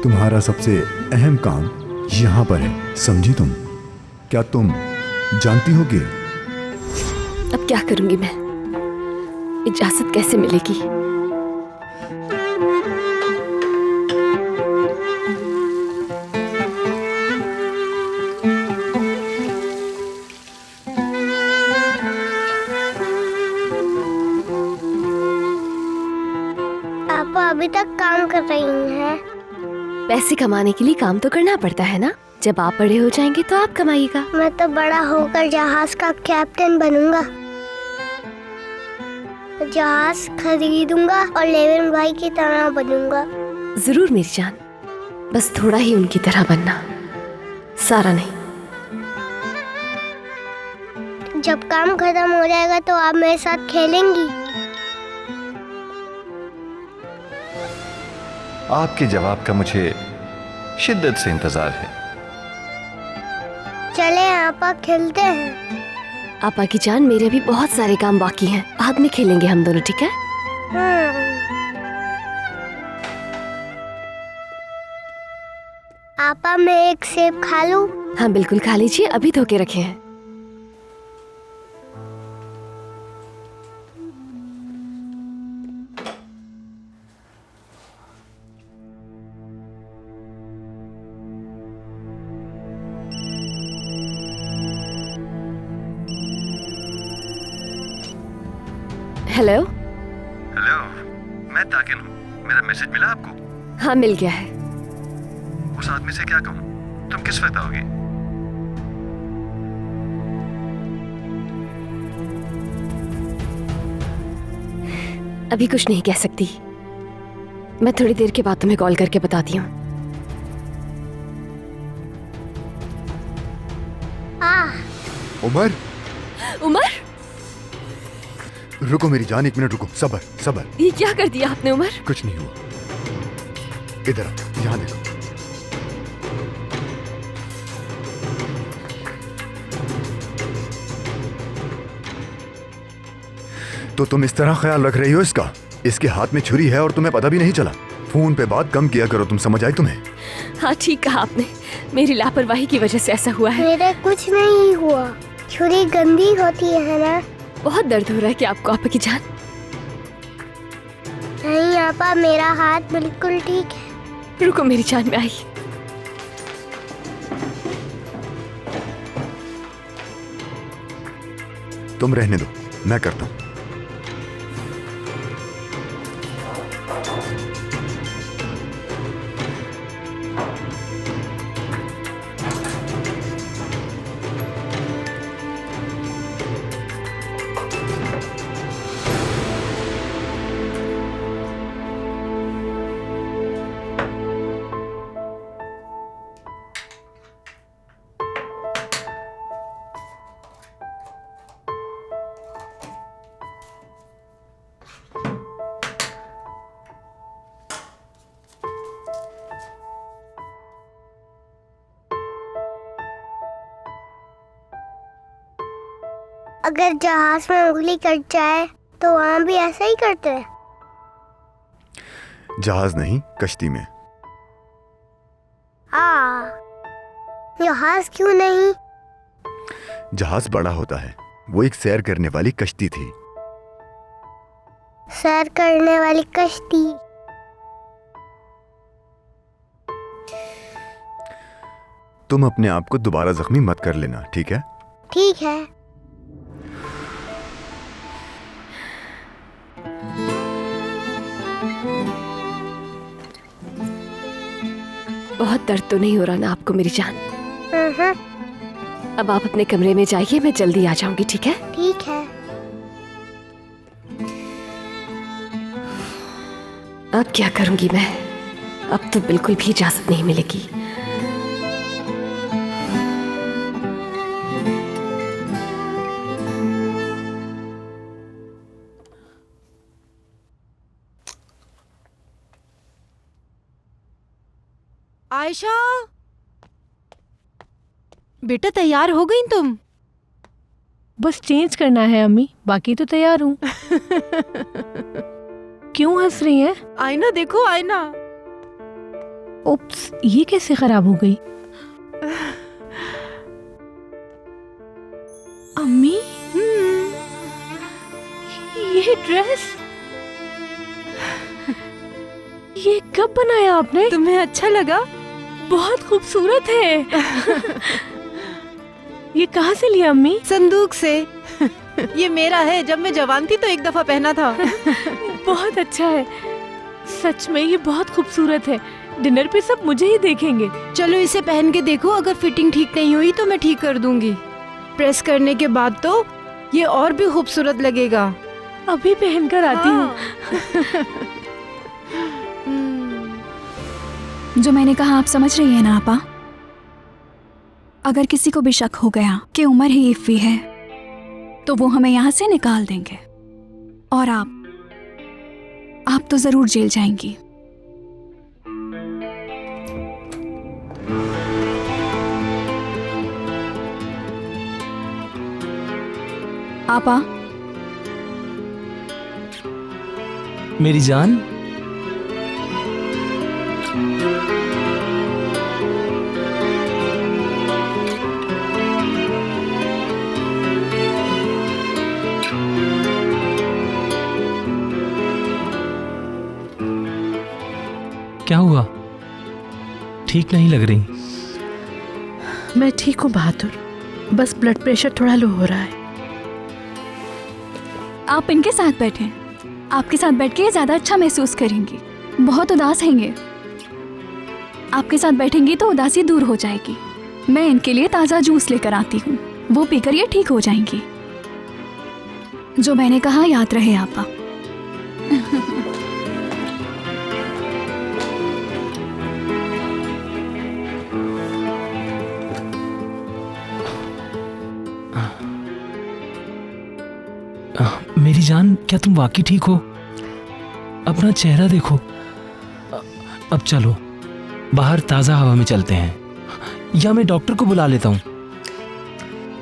तुम्हारा सबसे अहम काम यहाँ पर है, समझी तुम? क्या तुम जानती हो कि अब क्या करूंगी मैं? इजाजत कैसे मिलेगी? पापा अभी तक काम कर रही हैं। पैसे कमाने के लिए काम तो करना पड़ता है ना। जब आप बड़े हो जाएंगे तो आप कमाइएगा। मैं तो बड़ा होकर जहाज का कैप्टन बनूंगा, जहाज खरीदूंगा और लेविन भाई की तरह बनूंगा। जरूर मेरी जान, बस थोड़ा ही उनकी तरह बनना, सारा नहीं। जब काम खत्म हो जाएगा तो आप मेरे साथ खेलेंगी? आपके जवाब का मुझे शिद्दत से इंतजार है। चले आपा खेलते हैं। आपा की जान, मेरे भी बहुत सारे काम बाकी हैं। बाद में खेलेंगे हम दोनों, ठीक है? आपा मैं एक सेब खा लूं? हाँ बिल्कुल खा लीजिए, अभी धो के रखे हैं। हेलो। हेलो, मैं ताकिन हूँ। मेरा मैसेज मिला आपको? हाँ मिल गया है। उस आदमी से क्या कहूँ? तुम किस वक्त आओगी? अभी कुछ नहीं कह सकती, मैं थोड़ी देर के बाद तुम्हें कॉल करके बताती हूँ। उमर? उमर, रुको मेरी जान, एक मिनट रुको। सबर सबर। ये क्या कर दिया आपने उमर? कुछ नहीं हुआ। इधर आओ, यहाँ देखो। तो तुम इस तरह ख्याल रख रही हो इसका? इसके हाथ में छुरी है और तुम्हें पता भी नहीं चला। फोन पे बात कम किया करो, तुम समझ आई तुम्हें? हाँ ठीक कहा आपने, मेरी लापरवाही की वजह से ऐसा हुआ है। मेरे कुछ नहीं हुआ। छुरी गंदी होती है ना। बहुत दर्द हो रहा है क्या आपको आपा की जान? नहीं आपा, मेरा हाथ बिल्कुल ठीक है। रुको मेरी जान, में आई। तुम रहने दो, मैं करता हूँ। अगर जहाज में उंगली कट जाए तो वहाँ भी ऐसा ही करते हैं? जहाज नहीं, कश्ती में। जहाज क्यों नहीं? जहाज बड़ा होता है, वो एक सैर करने वाली कश्ती थी। सैर करने वाली कश्ती? तुम अपने आप को दोबारा जख्मी मत कर लेना, ठीक है? ठीक है। बहुत दर्द तो नहीं हो रहा ना आपको मेरी जान? अब आप अपने कमरे में जाइए, मैं जल्दी आ जाऊंगी, ठीक है? ठीक है। अब क्या करूंगी मैं? अब तो बिल्कुल भी इजाजत नहीं मिलेगी। आयशा, बेटा तैयार हो गई तुम? बस चेंज करना है अम्मी, बाकी तो तैयार हूँ। क्यों हंस रही हैं? आईना देखो, आईना। उप्स, ये कैसे खराब हो गई? अम्मी, ये ड्रेस ये कब बनाया आपने? तुम्हें अच्छा लगा? बहुत खूबसूरत है। ये कहाँ से लिया अम्मी? संदूक से। ये मेरा है, जब मैं जवान थी तो एक दफा पहना था। बहुत अच्छा है, सच में ये बहुत खूबसूरत है। डिनर पे सब मुझे ही देखेंगे। चलो इसे पहन के देखो, अगर फिटिंग ठीक नहीं हुई तो मैं ठीक कर दूंगी। प्रेस करने के बाद तो ये और भी खूबसूरत लगेगा। अभी पहनकर आती हूँ। जो मैंने कहा आप समझ रही है ना आपा? अगर किसी को भी शक हो गया कि उमर ही इफ़ी है तो वो हमें यहाँ से निकाल देंगे और आप तो जरूर जेल जाएंगी। आपा, मेरी जान, क्या हुआ? ठीक नहीं लग रही। मैं ठीक हूँ बहादुर, बस ब्लड प्रेशर थोड़ा लो हो रहा है। आप इनके साथ बैठें। आपके साथ बैठ के ज्यादा अच्छा महसूस करेंगी। बहुत उदास हैंगे। आपके साथ बैठेंगी तो उदासी दूर हो जाएगी। मैं इनके लिए ताज़ा जूस लेकर आती हूँ, वो पीकर ये ठीक हो जाएंगी। जो मैंने कहा याद रहे आपा। मेरी जान, क्या तुम वाकई ठीक हो? अपना चेहरा देखो। अब चलो बाहर ताज़ा हवा में चलते हैं, या मैं डॉक्टर को बुला लेता हूँ।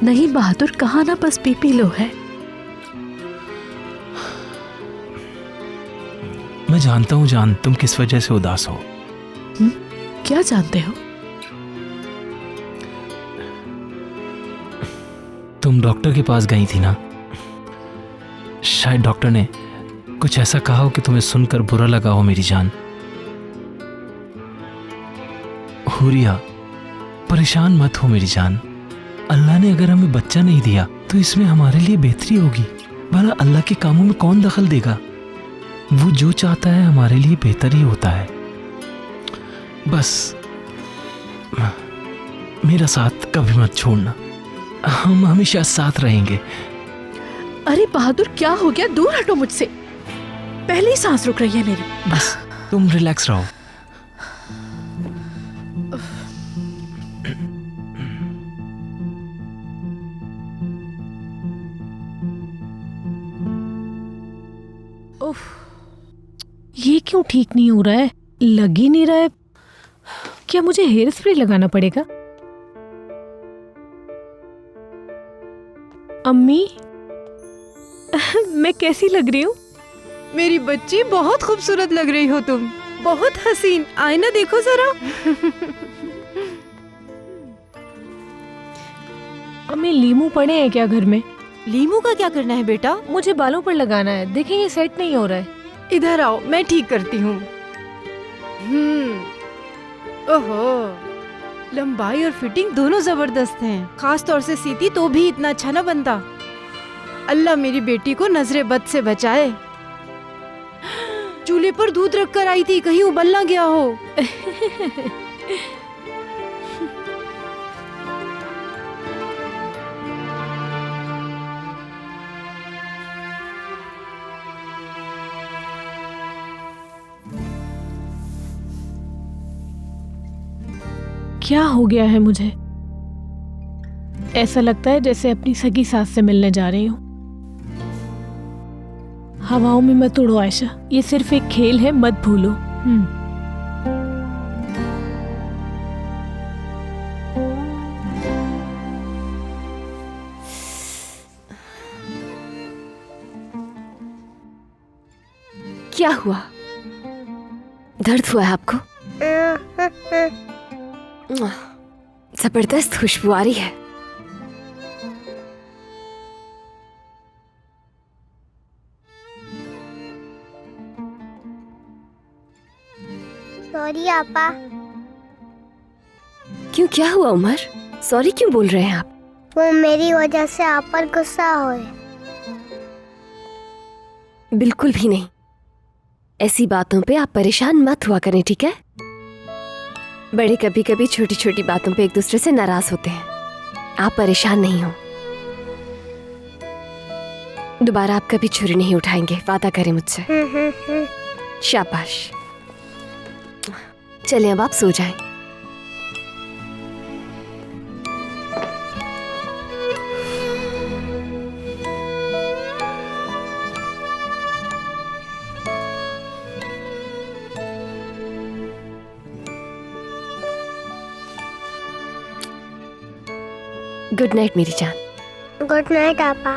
नहीं बहादुर, कहाँ ना, बस बीपी लो है। मैं जानता हूँ जान, तुम किस वजह से उदास हो। क्या जानते हो? तुम डॉक्टर के पास गई थी ना, शायद डॉक्टर ने कुछ ऐसा कहा हो कि तुम्हें सुनकर बुरा लगा हो। मेरी जान हुरिया, परेशान मत हो मेरी जान। अल्लाह ने अगर हमें बच्चा नहीं दिया तो इसमें हमारे लिए बेहतरी होगी। भला अल्लाह के कामों में कौन दखल देगा? वो जो चाहता है हमारे लिए बेहतर ही होता है। बस मेरा साथ कभी मत छोड़ना, हम हमेशा साथ रहेंगे। अरे बहादुर, क्या हो गया? दूर हटो मुझसे। पहले ही सांस रुक रही है मेरी। बस तुम रिलैक्स रहो। उफ, ये क्यों ठीक नहीं हो रहा है? लग ही नहीं रहा है। क्या मुझे हेयर स्प्रे लगाना पड़ेगा? अम्मी, मैं कैसी लग रही हूँ? मेरी बच्ची, बहुत खूबसूरत लग रही हो तुम, बहुत हसीन। आईना देखो जरा। अम्मी, लीमू पड़े हैं क्या घर में? लीमू का क्या करना है बेटा? मुझे बालों पर लगाना है। देखें, ये सेट नहीं हो रहा है। इधर आओ, मैं ठीक करती हूँ। ओहो, लंबाई और फिटिंग दोनों जबरदस्त हैं। खास तौर से सीती तो भी इतना अच्छा ना बनता। अल्लाह मेरी बेटी को नजरे बद से बचाए। चूल्हे पर दूध रख कर आई थी, कहीं उबल ना गया हो। क्या हो गया है मुझे? ऐसा लगता है जैसे अपनी सगी सास से मिलने जा रही हूँ। हवाओं में मत उड़ो आयशा, ये सिर्फ एक खेल है, मत भूलो। क्या हुआ? दर्द हुआ है आपको? जबरदस्त खुशबू आ रही है। सॉरी आपा। क्यों, क्या हुआ उमर? सॉरी क्यों बोल रहे हैं आप? वो मेरी वजह से आप पर गुस्सा होए। बिल्कुल भी नहीं। ऐसी बातों पे आप परेशान मत हुआ करें, ठीक है? बड़े कभी कभी छोटी छोटी बातों पे एक दूसरे से नाराज होते हैं। आप परेशान नहीं हो। दोबारा आप कभी छुरी नहीं उठाएंगे, वादा करें मुझसे। शाबाश। चलें अब आप सो जाएं। गुड नाइट मेरी जान। गुड नाइट आपा।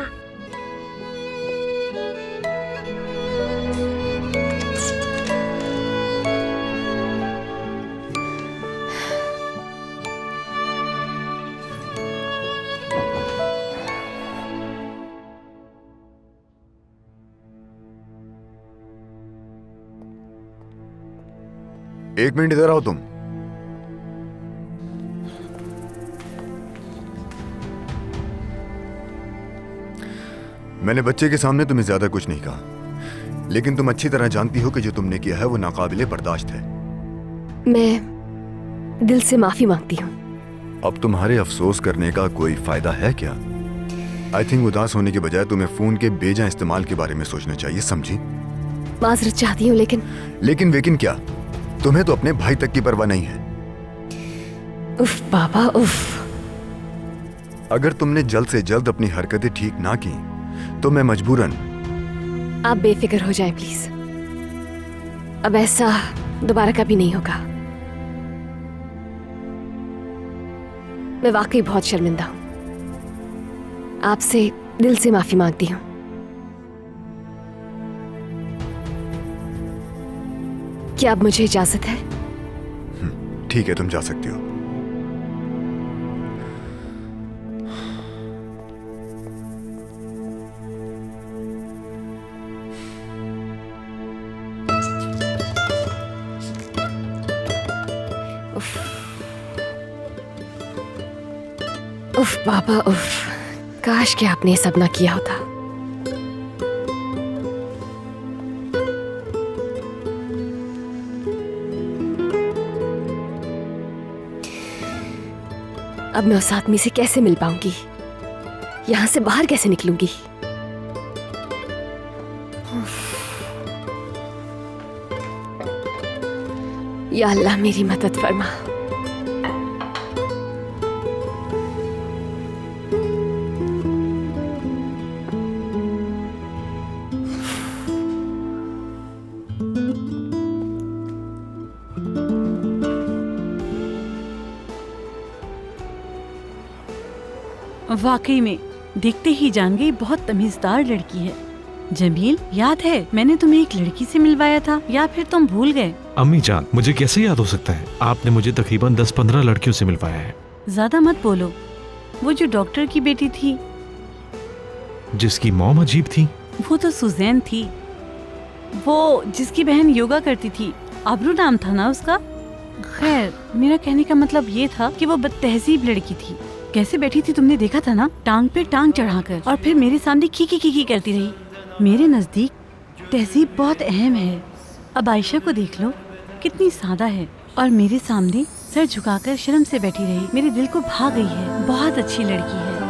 एक मिनट इधर आओ तुम। मैंने बच्चे के सामने तुम्हें ज्यादा कुछ नहीं कहा, लेकिन तुम अच्छी तरह जानती हो कि जो तुमने किया है वो नाकाबिले बर्दाश्त है। मैं दिल से माफी मांगती हूँ। अब तुम्हारे अफसोस करने का कोई फायदा है क्या? आई थिंक उदास होने के बजाय तुम्हें फोन के बेजा इस्तेमाल के बारे में सोचना चाहिए, समझी? माजरत चाहती हूँ लेकिन वेकिन क्या? तुम्हें तो अपने भाई तक की परवाह नहीं है। उफ बाबा उफ। अगर तुमने जल्द से जल्द अपनी हरकतें ठीक ना की तो मैं मजबूरन। आप बेफिक्र हो जाएं प्लीज। अब ऐसा दोबारा कभी नहीं होगा। मैं वाकई बहुत शर्मिंदा हूं। आपसे दिल से माफी मांगती हूं। क्या अब मुझे इजाजत है? ठीक है, तुम जा सकती हो। उफ बाबा उफ। काश कि आपने ये सब ना किया होता। अब मैं उस आदमी से कैसे मिल पाऊंगी? यहां से बाहर कैसे निकलूंगी? या अल्लाह मेरी मदद फरमा। वाकई में देखते ही जान गई, बहुत तमीजदार लड़की है। जमील, याद है मैंने तुम्हें एक लड़की से मिलवाया था, या फिर तुम भूल गए? अम्मी जान, मुझे कैसे याद हो सकता है? आपने मुझे तकरीबन 10-15 लड़कियों से मिलवाया है। ज्यादा मत बोलो। वो जो डॉक्टर की बेटी थी, जिसकी मॉम अजीब थी। वो तो सुजैन थी। वो जिसकी बहन योगा करती थी, अब्रू नाम था ना उसका। खैर, मेरा कहने का मतलब ये था कि वो बदतहजीब लड़की थी। कैसे बैठी थी तुमने देखा था ना, टांग पे टांग चढ़ाकर, और फिर मेरे सामने खी करती रही। मेरे नजदीक तहजीब बहुत अहम है। अब आयशा को देख लो, कितनी सादा है, और मेरे सामने सर झुकाकर शर्म से बैठी रही। मेरे दिल को भा गई है। बहुत अच्छी लड़की है।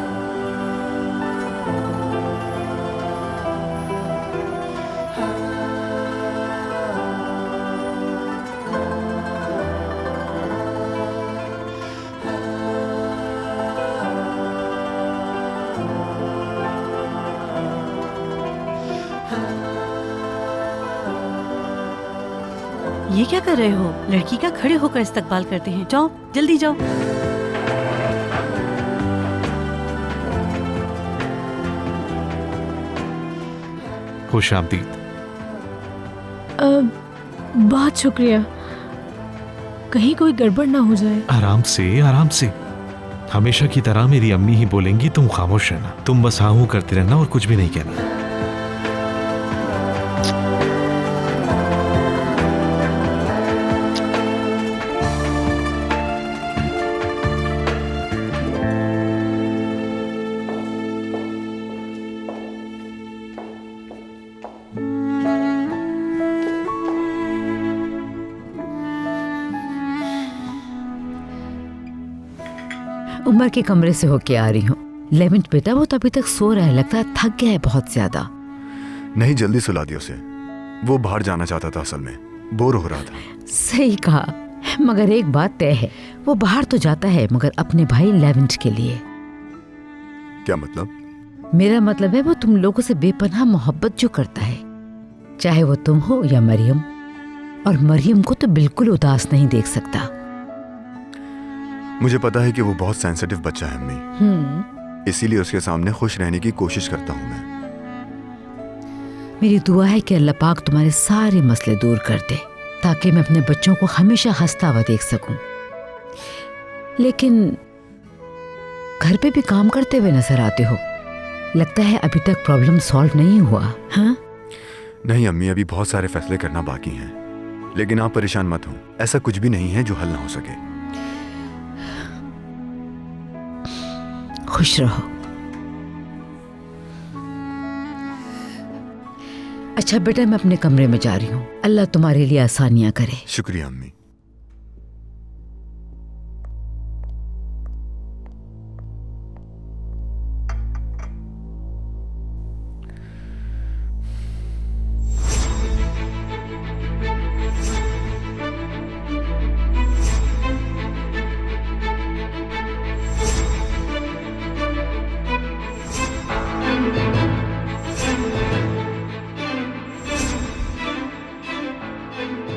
ये क्या कर रहे हो? लड़की का खड़े होकर इस्तकबाल करते हैं। जाओ, जल्दी जाओ। खुश आमदीद। बहुत शुक्रिया। कहीं कोई गड़बड़ ना हो जाए। आराम से, आराम से। हमेशा की तरह मेरी अम्मी ही बोलेंगी, तुम खामोश रहना, तुम बस हाँ हूं करते रहना और कुछ भी नहीं कहना। उमर के कमरे से होके आ रही हूँ। लेविंट बेटा वो तो अभी तक सो रहा है, लगता है थक गया है बहुत ज्यादा। नहीं, जल्दी सुला दिया उसे। वो बाहर जाना चाहता था, असल में बोर हो रहा था। सही कहा, मगर एक बात तय है, वो बाहर तो जाता है मगर अपने भाई लेविंट के लिए। क्या मतलब? मेरा मतलब है वो तुम लोगों से बेपनाह मोहब्बत जो करता है, चाहे वो तुम हो या मरियम, और मरियम को तो बिल्कुल उदास नहीं देख सकता। मुझे पता है कि वो बहुत सेंसिटिव बच्चा है अम्मी, इसीलिए उसके सामने खुश रहने की कोशिश करता हूँ मैं। मेरी दुआ है कि अल्लाह पाक तुम्हारे सारे मसले दूर कर दे, ताकि मैं अपने बच्चों को हमेशा हंसता हुआ देख सकूं। लेकिन घर पे भी काम करते हुए नजर आते हो, लगता है अभी तक प्रॉब्लम सॉल्व नहीं हुआ। हाँ? नहीं अम्मी, अभी बहुत सारे फैसले करना बाकी हैं, लेकिन आप परेशान मत हो, ऐसा कुछ भी नहीं है जो हल ना हो सके। खुश रहो। अच्छा बेटा, मैं अपने कमरे में जा रही हूँ, अल्लाह तुम्हारे लिए आसानियां करे। शुक्रिया अम्मी।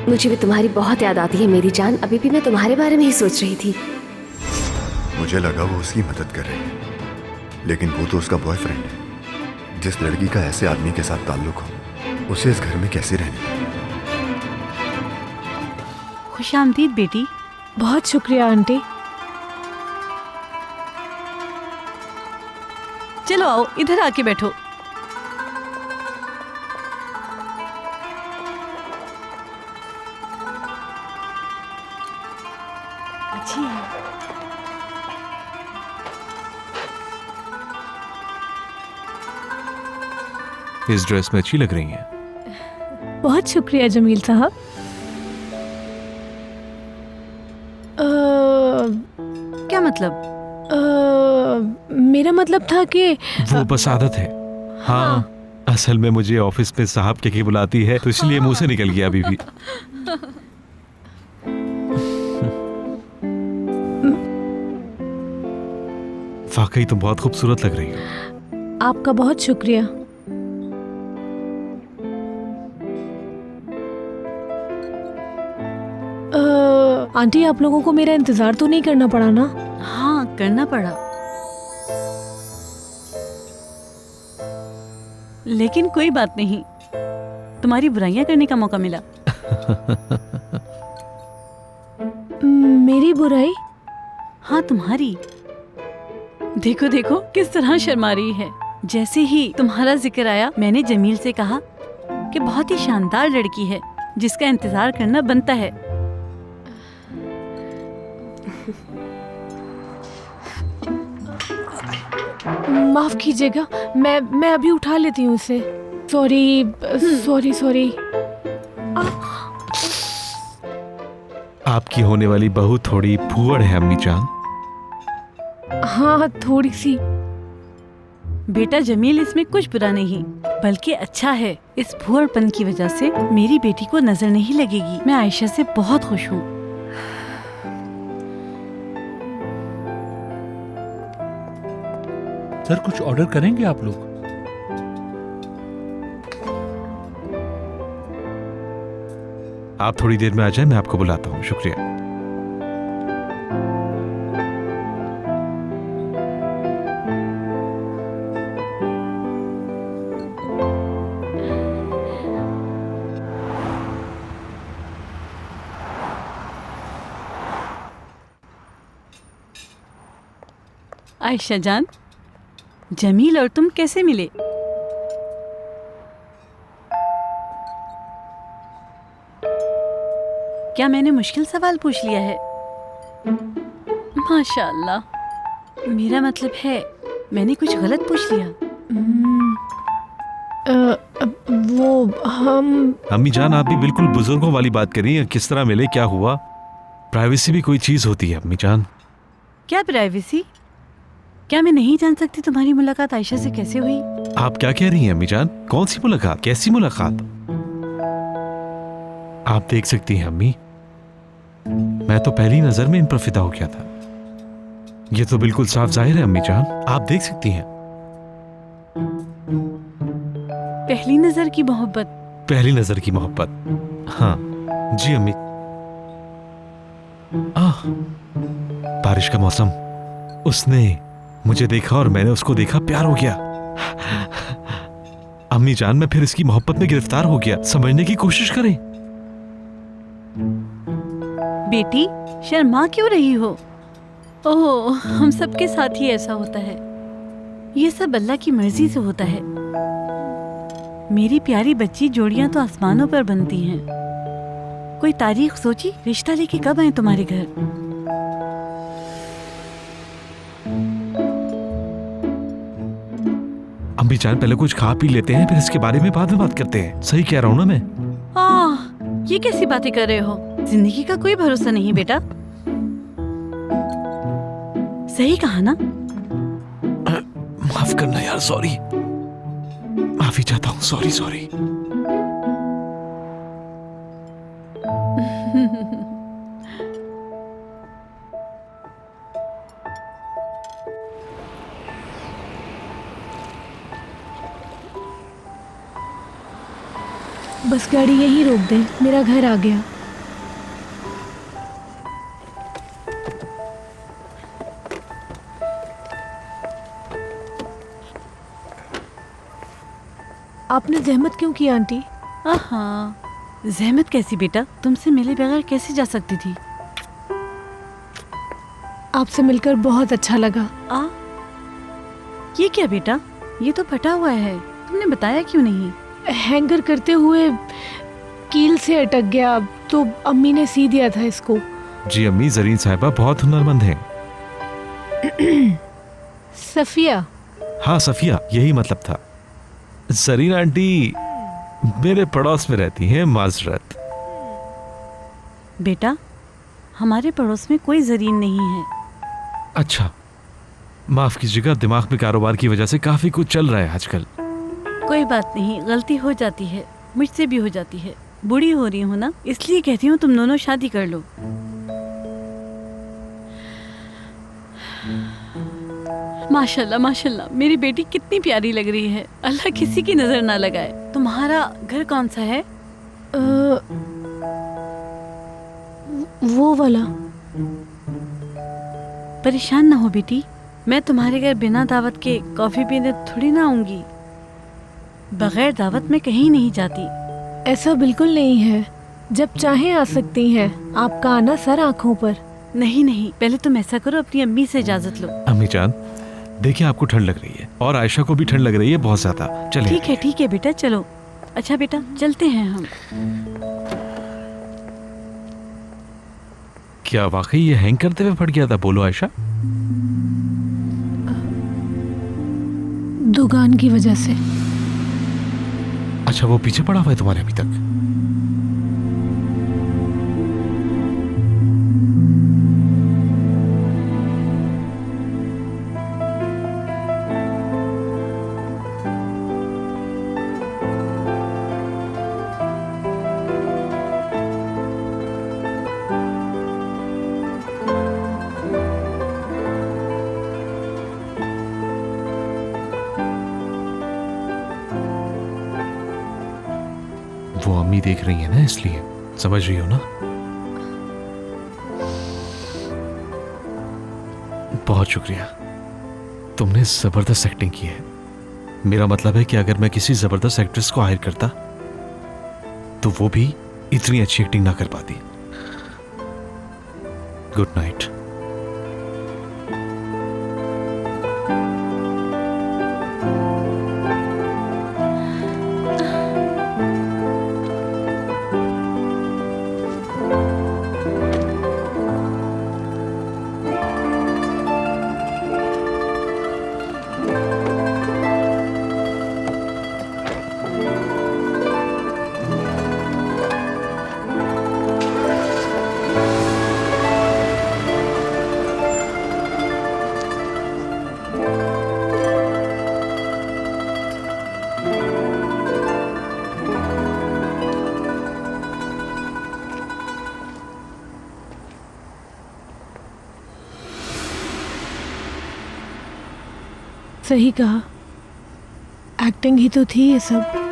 मुझे भी तुम्हारी बहुत याद आती है मेरी जान, अभी भी मैं तुम्हारे बारे में ही सोच रही थी। मुझे लगा वो उसकी मदद कर रही है, लेकिन वो तो उसका बॉयफ्रेंड है। जिस लड़की का ऐसे आदमी के साथ ताल्लुक हो, उसे इस घर में कैसे रहने? खुशामदीद बेटी। बहुत शुक्रिया आंटी। चलो आओ, इधर आके बैठो। अच्छी है। इस ड्रेस में अच्छी लग रही हैं। बहुत शुक्रिया जमील साहब। क्या मतलब? मेरा मतलब था कि वो बस आदत है। हाँ, असल में मुझे ऑफिस में साहब के बुलाती है, तो इसलिए मुंह से निकल गया अभी भी। वाकई तुम बहुत खूबसूरत लग रही हो। आपका बहुत शुक्रिया। आंटी, आप लोगों को मेरा इंतजार तो नहीं करना पड़ा ना? हाँ, करना पड़ा, लेकिन कोई बात नहीं, तुम्हारी बुराइयां करने का मौका मिला। मेरी बुराई? हाँ, तुम्हारी। देखो देखो किस तरह शर्मा रही है। जैसे ही तुम्हारा जिक्र आया, मैंने जमील से कहा कि बहुत ही शानदार लड़की है जिसका इंतजार करना बनता है। माफ कीजिएगा, मैं अभी उठा लेती हूँ इसे। Sorry sorry sorry. आपकी होने वाली बहू थोड़ी फूहड़ है अम्मी जान। हाँ, थोड़ी सी। बेटा जमील, इसमें कुछ बुरा नहीं, बल्कि अच्छा है। इस फूहड़पन की वजह से मेरी बेटी को नजर नहीं लगेगी। मैं आयशा से बहुत खुश हूँ। सर, कुछ ऑर्डर करेंगे आप लोग? आप थोड़ी देर में आ जाए, मैं आपको बुलाता हूँ। शुक्रिया। आयशा जान, जमील और तुम कैसे मिले? क्या मैंने मुश्किल सवाल पूछ लिया है? माशाअल्लाह, मेरा मतलब है मैंने कुछ गलत पूछ लिया। वो हम अम्मी जान, आप भी बिल्कुल बुजुर्गों वाली बात करिए। किस तरह मिले, क्या हुआ? प्राइवेसी भी कोई चीज होती है अम्मी जान। क्या प्राइवेसी? क्या मैं नहीं जान सकती तुम्हारी मुलाकात आयशा से कैसे हुई? आप क्या कह रही हैं अम्मी जान? कौन सी मुलाकात, कैसी मुलाकात? आप देख सकती हैं अम्मी, मैं तो पहली नजर में इन पर फिदा हो गया था। ये तो बिल्कुल साफ जाहिर है अम्मी जान, आप देख सकती हैं। पहली नजर की मोहब्बत? पहली नजर की मोहब्बत, हाँ जी अम्मी। बारिश का मौसम, उसने मुझे देखा और मैंने उसको देखा, प्यार हो गया। अम्मी जान, मैं फिर इसकी मोहब्बत में गिरफ्तार हो गया। समझने की कोशिश करें। बेटी, शर्मा क्यों रही हो? ओह, हम सबके साथ ही ऐसा होता है। ये सब अल्लाह की मर्जी से होता है। मेरी प्यारी बच्ची, जोड़ियां तो आसमानों पर बनती हैं। कोई तारीख सोची? रिश्ता लेके कब आए तुम्हारे घर? अम्मी जान, पहले कुछ खा पी लेते हैं, फिर इसके बारे में बाद में बात करते हैं। सही कह रहा हूं ना मैं? ये कैसी बातें कर रहे हो? जिंदगी का कोई भरोसा नहीं बेटा। सही कहा ना? माफ करना यार, सॉरी। माफी चाहता हूँ, सॉरी सॉरी। बस गाड़ी यहीं रोक दें, मेरा घर आ गया। आपने जहमत क्यों की आंटी? जहमत कैसी बेटा? तुमसे मिले बगैर कैसे जा सकती थी? आपसे मिलकर बहुत अच्छा लगा। ये क्या बेटा? ये तो फटा हुआ है, तुमने बताया क्यों नहीं? हैंगर करते हुए कील से अटक गया, तो अम्मी ने सी दिया था इसको। जी अम्मी, जरीन साहिबा बहुत हुनरमंद हैं। सफिया? हाँ सफिया, यही मतलब था। जरीन आंटी मेरे पड़ोस में रहती हैं। माजरत। बेटा, हमारे पड़ोस में कोई जरीन नहीं है। अच्छा, माफ कीजिएगा, दिमाग में कारोबार की वजह से काफी कुछ चल रहा है आजकल। कोई बात नहीं, गलती हो जाती है, मुझसे भी हो जाती है। बूढ़ी हो रही हूँ ना, इसलिए कहती हूँ तुम दोनों शादी कर लो। माशाल्लाह माशाल्लाह, मेरी बेटी कितनी प्यारी लग रही है। अल्लाह किसी की नजर ना लगाए। तुम्हारा घर कौन सा है? वो वाला। परेशान ना हो बेटी, मैं तुम्हारे घर बिना दावत के कॉफी पीने थोड़ी ना आऊंगी। बगैर दावत में कहीं नहीं जाती। ऐसा बिल्कुल नहीं है, जब चाहें आ सकती हैं। आपका आना सर आंखों पर। नहीं नहीं, पहले तुम ऐसा करो, अपनी अम्मी से इजाजत लो। अम्मी जान देखिए, आपको ठंड लग रही है और आयशा को भी ठंड लग रही है बहुत ज्यादा। चलिए। ठीक है बेटा, चलो। अच्छा बेटा, चलते हैं हम। क्या वाकई ये हैंग करते हुए फट गया था? बोलो आयशा। दुकान की वजह से। अच्छा, वो पीछे पड़ा हुआ है तुम्हारे अभी तक? वो अम्मी देख रही है ना, इसलिए। समझ रही हो ना? बहुत शुक्रिया, तुमने जबरदस्त एक्टिंग की है। मेरा मतलब है कि अगर मैं किसी जबरदस्त एक्ट्रेस को हायर करता तो वो भी इतनी अच्छी एक्टिंग ना कर पाती। Good night. सही कहा, एक्टिंग ही तो थी ये सब।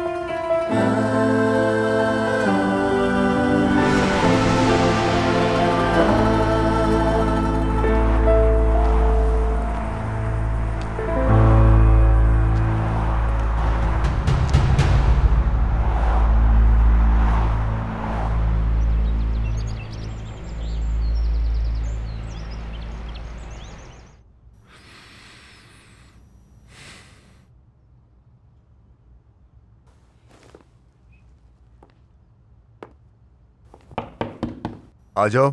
आ जाओ।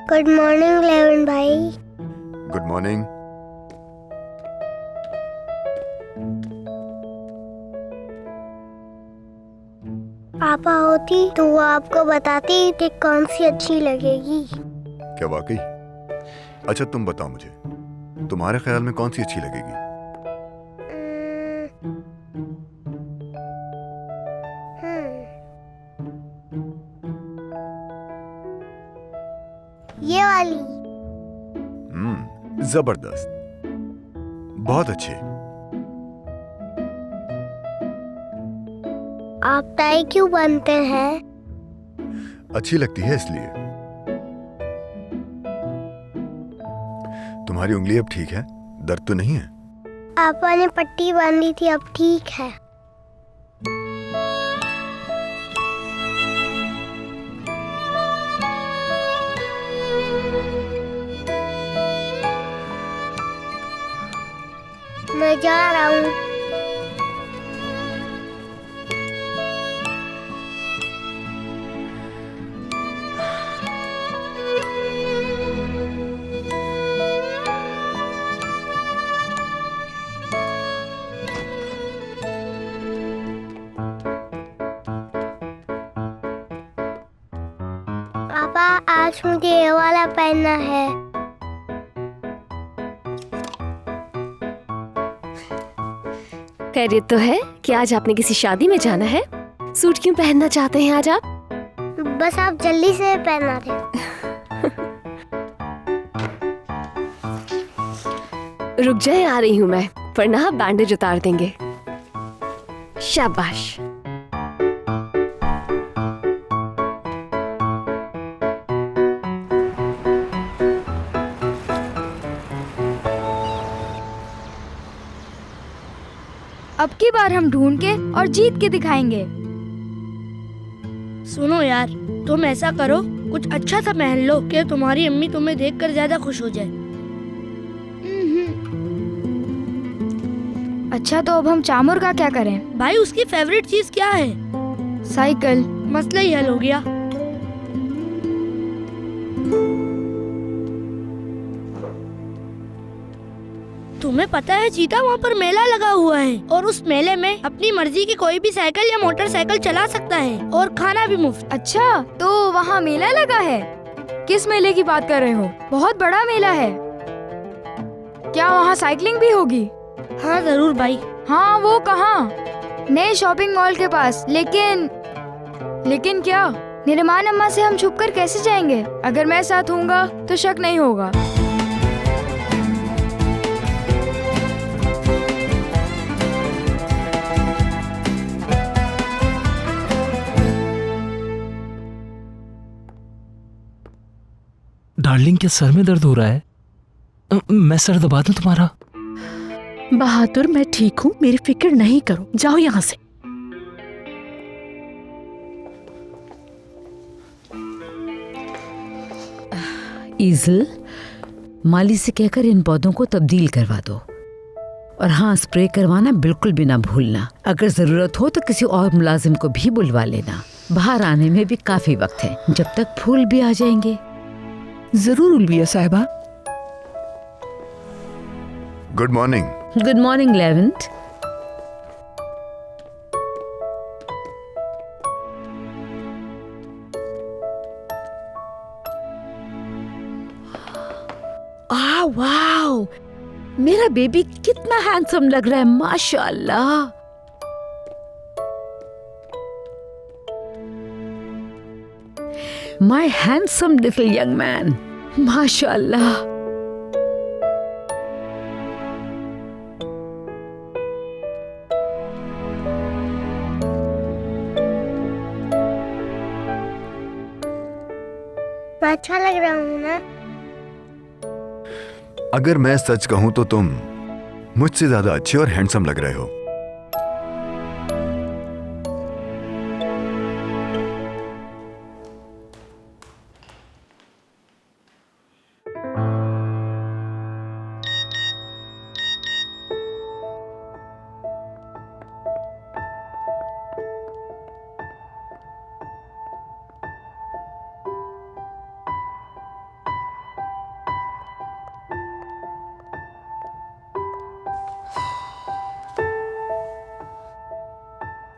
गुड मॉर्निंग लेवन भाई। Good morning. पापा होती तो वो आपको बताती कि कौन सी अच्छी लगेगी। क्या वाकई? अच्छा तुम बताओ मुझे, तुम्हारे ख्याल में कौन सी अच्छी लगेगी? ये वाली। जबरदस्त, बहुत अच्छे। आप टाई क्यों बनते हैं? अच्छी लगती है इसलिए। तुम्हारी उंगली अब ठीक है? दर्द तो नहीं है? पापा ने पट्टी बांधी थी, अब ठीक है। मैं जा रहा हूँ। पापा आज मुझे ये वाला पहनना है। खैरियत तो है कि आज आपने किसी शादी में जाना है? सूट क्यों पहनना चाहते हैं आज आप? बस आप जल्दी से पहना दे। रुक जाए, आ रही हूँ मैं, वरना आप बैंडेज उतार देंगे। शाबाश। अब की बार हम ढूंढ के और जीत के दिखाएंगे। सुनो यार, तुम ऐसा करो, कुछ अच्छा सा पहन लो कि तुम्हारी अम्मी तुम्हें देखकर ज्यादा खुश हो जाए। अच्छा तो अब हम चामुर का क्या करें? भाई उसकी फेवरेट चीज क्या है? साइकिल। मसला ही हल हो गया। तुम्हें पता है चीता, वहाँ पर मेला लगा हुआ है और उस मेले में अपनी मर्जी की कोई भी साइकिल या मोटरसाइकिल चला सकता है और खाना भी मुफ्त। अच्छा तो वहाँ मेला लगा है? किस मेले की बात कर रहे हो? बहुत बड़ा मेला है। क्या वहाँ साइकिलिंग भी होगी? हाँ जरूर भाई। हाँ वो कहाँ? नए शॉपिंग मॉल के पास। लेकिन क्या? निर्माण अम्मा से हम छुपकर कैसे जाएंगे? अगर मैं साथ हूँगा तो शक नहीं होगा। डार्लिंग क्या सर में दर्द हो रहा है? मैं सर दबा दूं तुम्हारा? बहादुर मैं ठीक हूँ, मेरी फिक्र नहीं करो, जाओ यहाँ से। ईजल, माली से कहकर इन पौधों को तब्दील करवा दो। और हाँ, स्प्रे करवाना बिल्कुल भी ना भूलना। अगर जरूरत हो तो किसी और मुलाजिम को भी बुलवा लेना। बाहर आने में भी काफी वक्त है, जब तक फूल भी आ जाएंगे। जरूर उल्विया साहिबा। Good morning. Good morning Levant. Wow, मेरा बेबी कितना हैंडसम लग रहा है, माशाअल्लाह। My handsome little young man, माशाअल्लाह। मैं अच्छा लग रहा हूँ ना? अगर मैं सच कहूं तो तुम मुझसे ज्यादा अच्छे और हैंडसम लग रहे हो।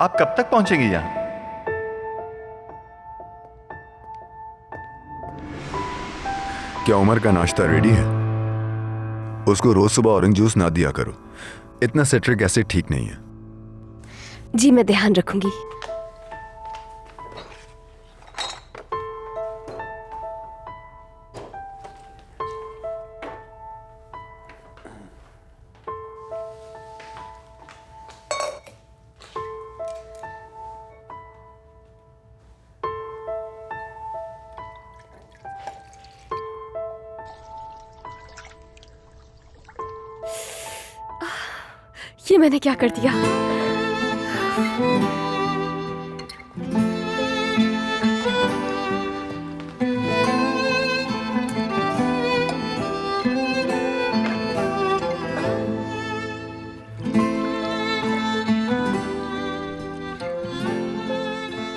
आप कब तक पहुंचेंगी यहां? क्या उमर का नाश्ता रेडी है? उसको रोज सुबह ऑरेंज जूस ना दिया करो, इतना सिट्रिक एसिड ठीक नहीं है। जी मैं ध्यान रखूंगी। ये मैंने क्या कर दिया?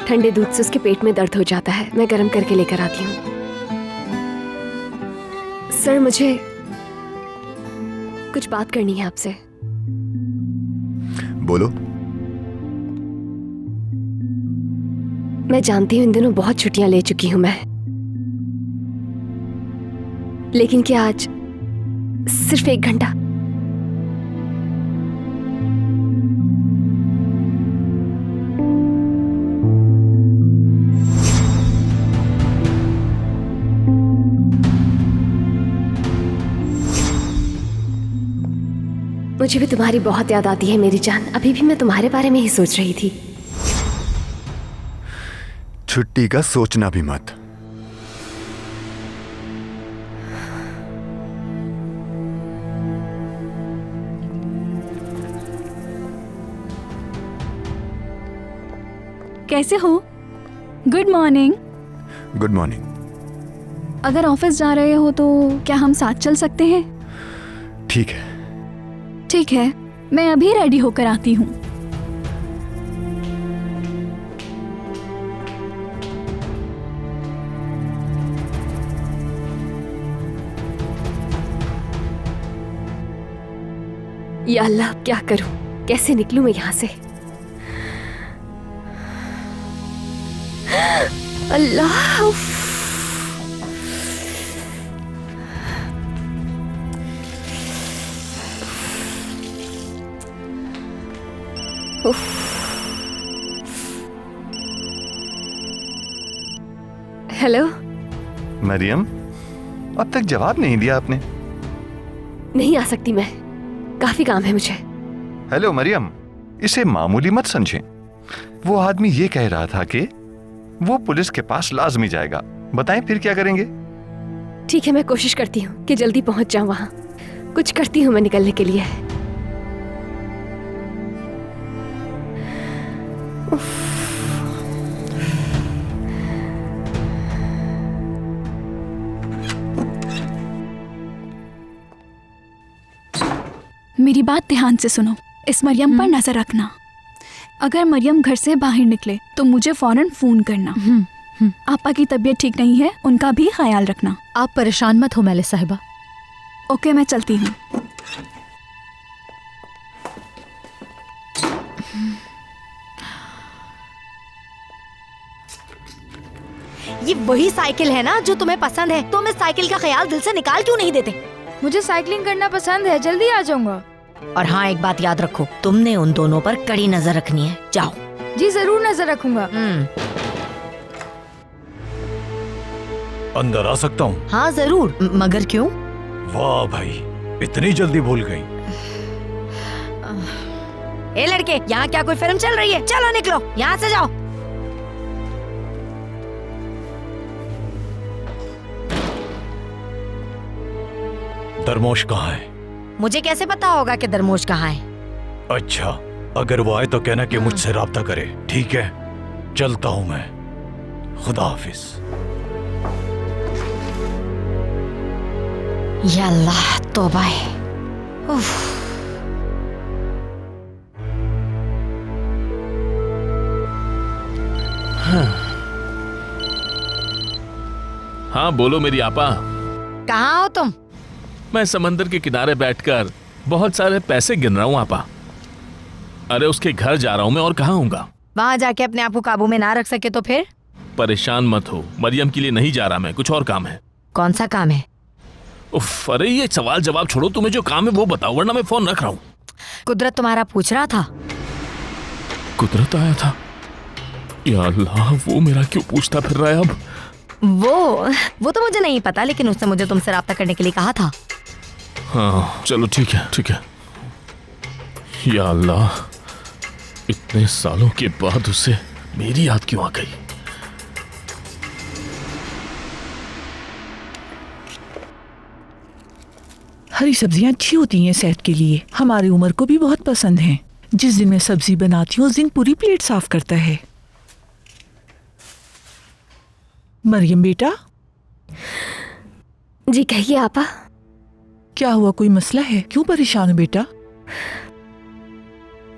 ठंडे दूध से उसके पेट में दर्द हो जाता है, मैं गर्म करके लेकर आती हूँ। सर मुझे कुछ बात करनी है आपसे। बोलो। मैं जानती हूँ इन दिनों बहुत छुट्टियां ले चुकी हूं मैं, लेकिन क्या आज सिर्फ 1 घंटा? मुझे भी तुम्हारी बहुत याद आती है मेरी जान। अभी भी मैं तुम्हारे बारे में ही सोच रही थी। छुट्टी का सोचना भी मत। कैसे हो? Good morning. Good morning. अगर ऑफिस जा रहे हो तो क्या हम साथ चल सकते हैं? ठीक है। ठीक है, मैं अभी रेडी होकर आती हूँ। या अल्लाह, क्या करूं? कैसे निकलूं मैं यहाँ से? अल्लाह, उफ। हेलो मरियम, अब तक जवाब नहीं दिया आपने। नहीं आ सकती मैं, काफी काम है मुझे। हेलो मरियम, इसे मामूली मत समझें। वो आदमी ये कह रहा था कि वो पुलिस के पास लाजमी जाएगा। बताएं फिर क्या करेंगे? ठीक है, मैं कोशिश करती हूँ कि जल्दी पहुंच जाऊं वहां। कुछ करती हूँ मैं निकलने के लिए। मेरी बात ध्यान से सुनो। इस मरियम पर नजर रखना। अगर मरियम घर से बाहर निकले तो मुझे फौरन फोन करना। आपा की तबीयत ठीक नहीं है, उनका भी ख्याल रखना। आप परेशान मत हो मैले साहिबा। ओके, मैं चलती हूँ। ये वही साइकिल है ना जो तुम्हें पसंद है? तुम इस साइकिल का ख्याल दिल से निकाल क्यों नहीं देते? मुझे साइकिलिंग करना पसंद है, जल्दी आ जाऊंगा। और हाँ, एक बात याद रखो, तुमने उन दोनों पर कड़ी नजर रखनी है। जाओ। जी जरूर नजर रखूंगा। अंदर आ सकता हूँ? हाँ जरूर, मगर क्यों? वाह भाई, इतनी जल्दी भूल गई। ए लड़के, यहाँ क्या कोई फिल्म चल रही है? चलो निकलो, यहाँ से जाओ। दरमोश कहाँ है? मुझे कैसे पता होगा कि दरमोश कहाँ है? अच्छा, अगर वो आए तो कहना कि मुझसे राब्ता करे, ठीक है? चलता हूं मैं। खुदा हाफिज। या अल्लाह, तौबा है। उफ। हाँ बोलो मेरी आपा। कहाँ हो तुम? मैं समंदर के किनारे बैठकर बहुत सारे पैसे गिन रहा हूँ आपा। अरे उसके घर जा रहा हूँ मैं, और कहाँ हूँगा। वहाँ जाके अपने आप को काबू में ना रख सके तो फिर? परेशान मत हो, मरियम के लिए नहीं जा रहा मैं, कुछ और काम है। कौन सा काम है? उफ, अरे ये सवाल जवाब छोड़ो, तुम्हें जो काम है वो बताओ, वरना मैं फोन रख रहा हूँ। कुदरत तुम्हारा पूछ रहा था। कुदरत आया था? या अल्लाह, वो मेरा क्यों पूछता फिर रहा है अब? वो तो मुझे नहीं पता, लेकिन उसने मुझे तुमसे राब्ता करने के लिए कहा था। हाँ चलो ठीक है ठीक है। या अल्लाह, इतने सालों के बाद उसे मेरी याद क्यों आ गई? हरी सब्जियां अच्छी होती हैं सेहत के लिए, हमारी उम्र को भी बहुत पसंद हैं। जिस दिन मैं सब्जी बनाती हूँ उस दिन पूरी प्लेट साफ करता है। मरियम बेटा। जी कहिए आपा। क्या हुआ, कोई मसला है? क्यों परेशान हो बेटा?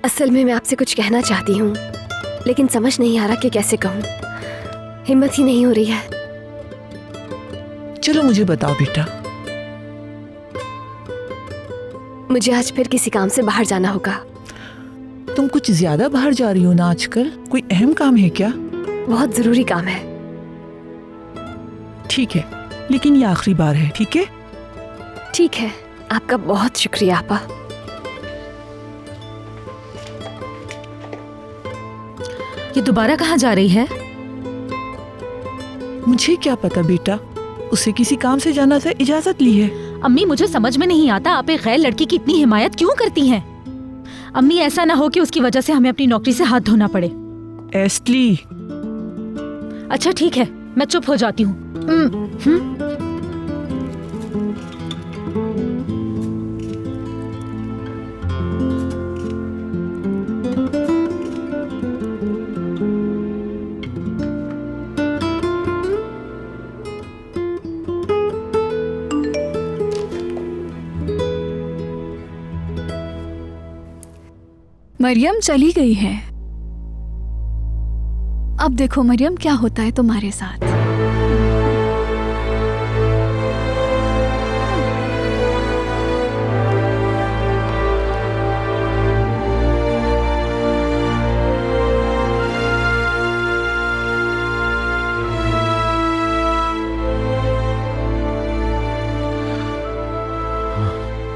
असल में मैं आपसे कुछ कहना चाहती हूँ, लेकिन समझ नहीं आ रहा कि कैसे कहूँ। हिम्मत ही नहीं हो रही है। चलो मुझे बताओ बेटा। मुझे आज फिर किसी काम से बाहर जाना होगा। तुम कुछ ज्यादा बाहर जा रही हो ना आजकल? कोई अहम काम है क्या? बहुत जरूरी काम है। ठीक है, लेकिन ये आखिरी बार है, ठीक है? ठीक है, आपका बहुत शुक्रिया आपा। ये दोबारा कहाँ जा रही है? मुझे क्या पता बेटा, उसे किसी काम से जाना था, इजाजत ली है। अम्मी मुझे समझ में नहीं आता, आप एक गैर लड़की की इतनी हिमायत क्यों करती हैं? अम्मी ऐसा ना हो कि उसकी वजह से हमें अपनी नौकरी से हाथ धोना पड़े। एस्टली। अच्छा ठीक है, मैं चुप हो जाती हूँ। मरियम चली गई है। अब देखो मरियम क्या होता है तुम्हारे साथ।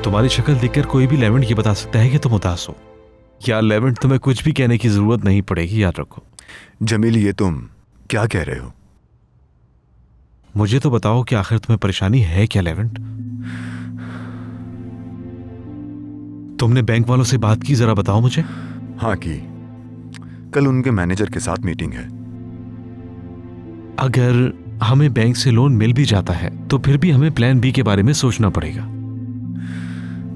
तुम्हारी शक्ल देखकर कोई भी लेवेंट ये बता सकता है कि तुम उदास हो। यार लेवेंट, तुम्हें कुछ भी कहने की जरूरत नहीं पड़ेगी, याद रखो। जमील, ये तुम क्या कह रहे हो? मुझे तो बताओ कि आखिर तुम्हें परेशानी है क्या लेवेंट? तुमने बैंक वालों से बात की, जरा बताओ मुझे। हाँ की, कल उनके मैनेजर के साथ मीटिंग है। अगर हमें बैंक से लोन मिल भी जाता है तो फिर भी हमें प्लान बी के बारे में सोचना पड़ेगा।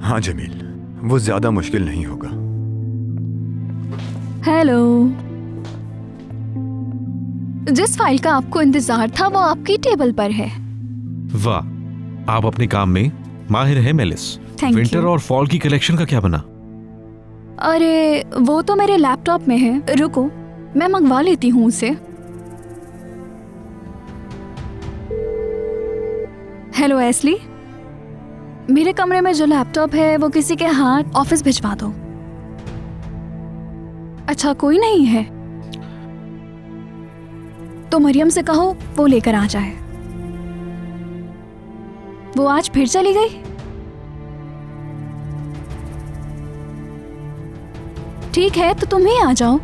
हाँ जमील, वो ज्यादा मुश्किल नहीं होगा। हेलो, जिस फाइल का आपको इंतजार था वो आपकी टेबल पर है। वाह, आप अपने काम में माहिर हैं मेलिस। Thank winter you. और फॉल की कलेक्शन का क्या बना? अरे वो तो मेरे लैपटॉप में है, रुको मैं मंगवा लेती हूँ उसे। हेलो एस्ली, मेरे कमरे में जो लैपटॉप है वो किसी के हाथ ऑफिस भिजवा दो। अच्छा कोई नहीं है तो मरियम से कहो वो लेकर आ जाए। वो आज फिर चली गई। ठीक है तो तुम ही आ जाओ।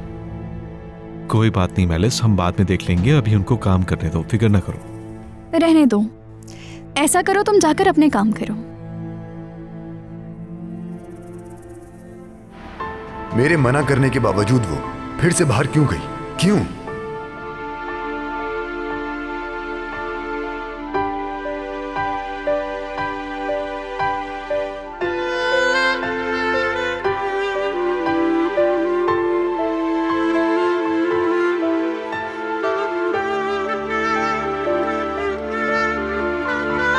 कोई बात नहीं मेलिस, हम बाद में देख लेंगे, अभी उनको काम करने दो, फिक्र ना करो। रहने दो, ऐसा करो तुम जाकर अपने काम करो। मेरे मना करने के बावजूद वो फिर से बाहर क्यों गई? क्यों?